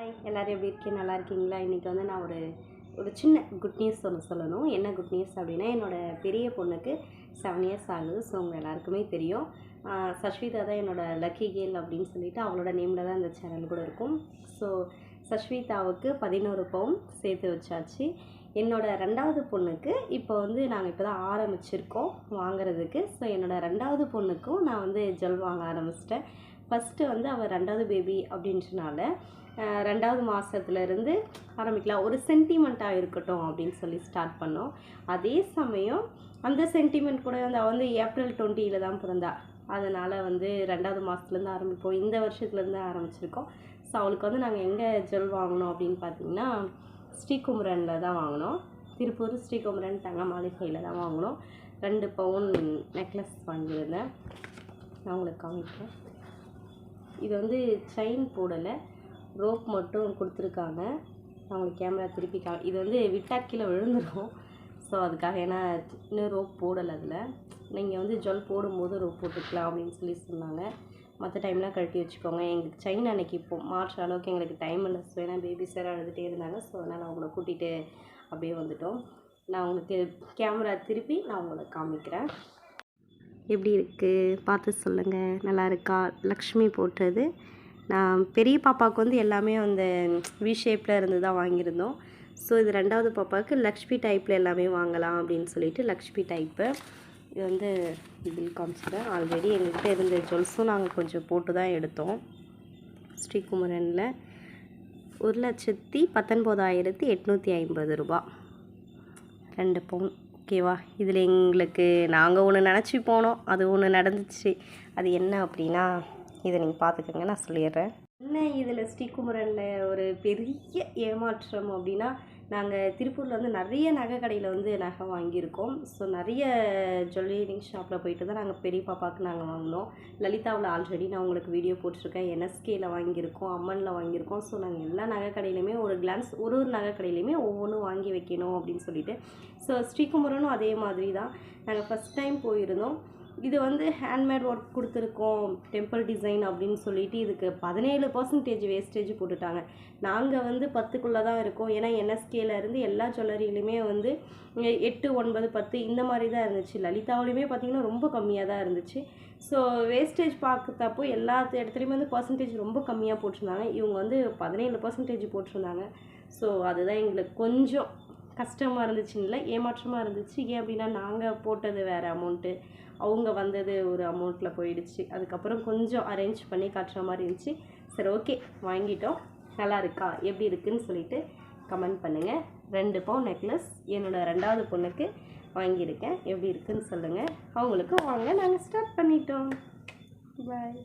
Hi எல்லோரும் எப்படி இருக்கீங்க? நல்லா இருக்கீங்களா? இன்றைக்கி வந்து நான் ஒரு சின்ன குட் நியூஸ் சொல்லணும். என்ன குட் நியூஸ் அப்படின்னா, என்னோடய பெரிய பொண்ணுக்கு 7 இயர்ஸ் ஆகுது. ஸோ உங்கள் எல்லாருக்குமே தெரியும். சஷ்விதா தான் என்னோடய லக்கி கேர்ள் அப்படின்னு சொல்லிட்டு அவளோட நேமில் தான் இந்த சேனல் கூட இருக்கும். ஸோ சஷ்விதாவுக்கு 11 பவுன் சேர்த்து வச்சாச்சு. என்னோடய 2வது பொண்ணுக்கு இப்போ வந்து நாங்கள் இப்போ தான் ஆரம்பிச்சிருக்கோம் வாங்குறதுக்கு. ஸோ என்னோடய 2வது பொண்ணுக்கும் நான் வந்து ஜுவல் வாங்க ஆரம்பிச்சிட்டேன். ஃபஸ்ட்டு வந்து அவள் 2வது பேபி அப்படின்றனால 2வது மாதத்துலேருந்து ஆரம்பிக்கலாம், ஒரு சென்டிமெண்ட்டாக இருக்கட்டும் அப்படின்னு சொல்லி ஸ்டார்ட் பண்ணோம். அதே சமயம் அந்த சென்டிமெண்ட் கூட வந்து அவள் வந்து ஏப்ரல் 20 தான் பிறந்தா. அதனால் வந்து 2வது மாதத்துலேருந்து ஆரம்பிப்போம். இந்த வருஷத்துலேருந்து ஆரம்பிச்சிருக்கோம். ஸோ அவளுக்கு வந்து நாங்கள் எங்கே ஜுவல் வாங்கினோம் அப்படின்னு பார்த்தீங்கன்னா, ஸ்ரீகுமரனில் தான் வாங்கினோம். திருப்பூர் ஸ்ரீகுமரன் தங்க மாளிகையில் தான் வாங்கினோம். 2 பவுன் நெக்லஸ் வாங்கியிருந்தேன். நான் உங்களுக்கு காமிக்கிறேன். இது வந்து செயின் போடலை, ரோப் மட்டும் கொடுத்துருக்காங்க. நான் உங்களுக்கு கேமரா திருப்பி இது வந்து விட்டா கீழே விழுந்துடும். ஸோ அதுக்காக ஏன்னா இன்னும் ரோப் போடலை. அதில் நீங்கள் வந்து ஜுவல் போடும்போது ரோப் போட்டுக்கலாம் அப்படின்னு சொல்லி சொன்னாங்க. மற்ற டைம்லாம் கழட்டி வச்சுக்கோங்க. எங்களுக்கு செயின் அன்றைக்கி இப்போ மாற்ற அளவுக்கு எங்களுக்கு டைம் இல்லை. ஸோ ஏன்னா பேபிஸ் வேறு அழுதுகிட்டே இருந்தாங்க. ஸோ அதனால் அவங்கள கூட்டிகிட்டு அப்படியே வந்துட்டோம். நான் உங்களுக்கு கேமரா திருப்பி நான் உங்களை காமிக்கிறேன். எப்படி இருக்குது பார்த்து சொல்லுங்கள். நல்லா இருக்கா? லக்ஷ்மி போட்டது. நான் பெரிய பாப்பாவுக்கு வந்து எல்லாமே அந்த வி ஷேப்பில் இருந்து தான் வாங்கியிருந்தோம். ஸோ இது 2வது பாப்பாவுக்கு லக்ஷ்மி டைப்பில் எல்லாமே வாங்கலாம் அப்படின்னு சொல்லிட்டு லக்ஷ்மி டைப்பு. இது வந்து பில் காமிச்சிட்டேன். ஆல்ரெடி எங்கள்கிட்ட இருந்த ஜுவல்ஸும் நாங்கள் கொஞ்சம் போட்டு தான் எடுத்தோம். ஸ்ரீகுமரனில் 1,19,850 ரூபா 2 பவுன். ஓகேவா? இதில் எங்களுக்கு நாங்கள் ஒன்று நினச்சி போனோம், அது ஒன்று நடந்துச்சு. அது என்ன அப்படின்னா, இதை நீங்கள் பார்த்துக்கோங்க, நான் சொல்லிடுறேன். என்ன இதில் ஸ்ரீகுமரனில் ஒரு பெரிய ஏமாற்றம் அப்படின்னா, நாங்கள் திருப்பூரில் வந்து நிறைய நகை கடையில் வந்து நகை வாங்கியிருக்கோம். ஸோ நிறைய ஜுவல்லரிங் ஷாப்பில் போயிட்டு தான் நாங்கள் பெரிய பாப்பாவுக்கு நாங்கள் வாங்கினோம். லலிதாவில் ஆல்ரெடி நான் உங்களுக்கு வீடியோ போட்டிருக்கேன். என்எஸ்கேயில் வாங்கியிருக்கோம், அம்மனில் வாங்கியிருக்கோம். ஸோ நாங்கள் எல்லா நகை கடையிலையுமே ஒரு கிளான்ஸ் ஒரு நகை கடையிலையுமே ஒவ்வொன்றும் வாங்கி வைக்கணும் அப்படின்னு சொல்லிட்டு. ஸோ ஸ்ரீகுமரனும் அதே மாதிரி தான். நாங்கள் ஃபஸ்ட் டைம் போயிருந்தோம். இது வந்து ஹேண்ட்மேட் ஒர்க் கொடுத்துருக்கோம், டெம்பிள் டிசைன் அப்படின்னு சொல்லிட்டு இதுக்கு 17% வேஸ்டேஜ் போட்டுட்டாங்க. நாங்கள் வந்து 10க்குள்ளே தான் இருக்கோம். ஏன்னா என்எஸ்கேல இருந்து எல்லா ஜுவல்லரியிலுமே வந்து 8, 9, 10 இந்த மாதிரி தான் இருந்துச்சு. லலிதாவிலையுமே பார்த்திங்கன்னா ரொம்ப கம்மியாக தான் இருந்துச்சு. ஸோ வேஸ்டேஜ் பார்க்குறப்போ எல்லா இடத்துலையுமே வந்து பர்சன்டேஜ் ரொம்ப கம்மியாக போட்டிருந்தாங்க. இவங்க வந்து 17% போட்டிருந்தாங்க. ஸோ அதுதான் எங்களுக்கு கொஞ்சம் கஷ்டமாக இருந்துச்சுன்னு இல்லை, ஏமாற்றமாக இருந்துச்சு. ஏன் அப்படின்னா நாங்கள் போட்டது வேறு அமௌண்ட்டு, அவங்க வந்தது ஒரு அமௌண்ட்டில் போயிடுச்சு. அதுக்கப்புறம் கொஞ்சம் அரேஞ்ச் பண்ணி காட்டுற மாதிரி இருந்துச்சு. சரி, ஓகே, வாங்கிட்டோம். நல்லா இருக்கா, எப்படி இருக்குதுன்னு சொல்லிட்டு கமெண்ட் பண்ணுங்கள். 2 பவுன் நெக்லஸ் என்னோடய 2வது பொண்ணுக்கு வாங்கியிருக்கேன். எப்படி இருக்குதுன்னு சொல்லுங்கள். அவங்களுக்கும் வாங்க, நாங்கள் ஸ்டார்ட் பண்ணிட்டோம். பாய்.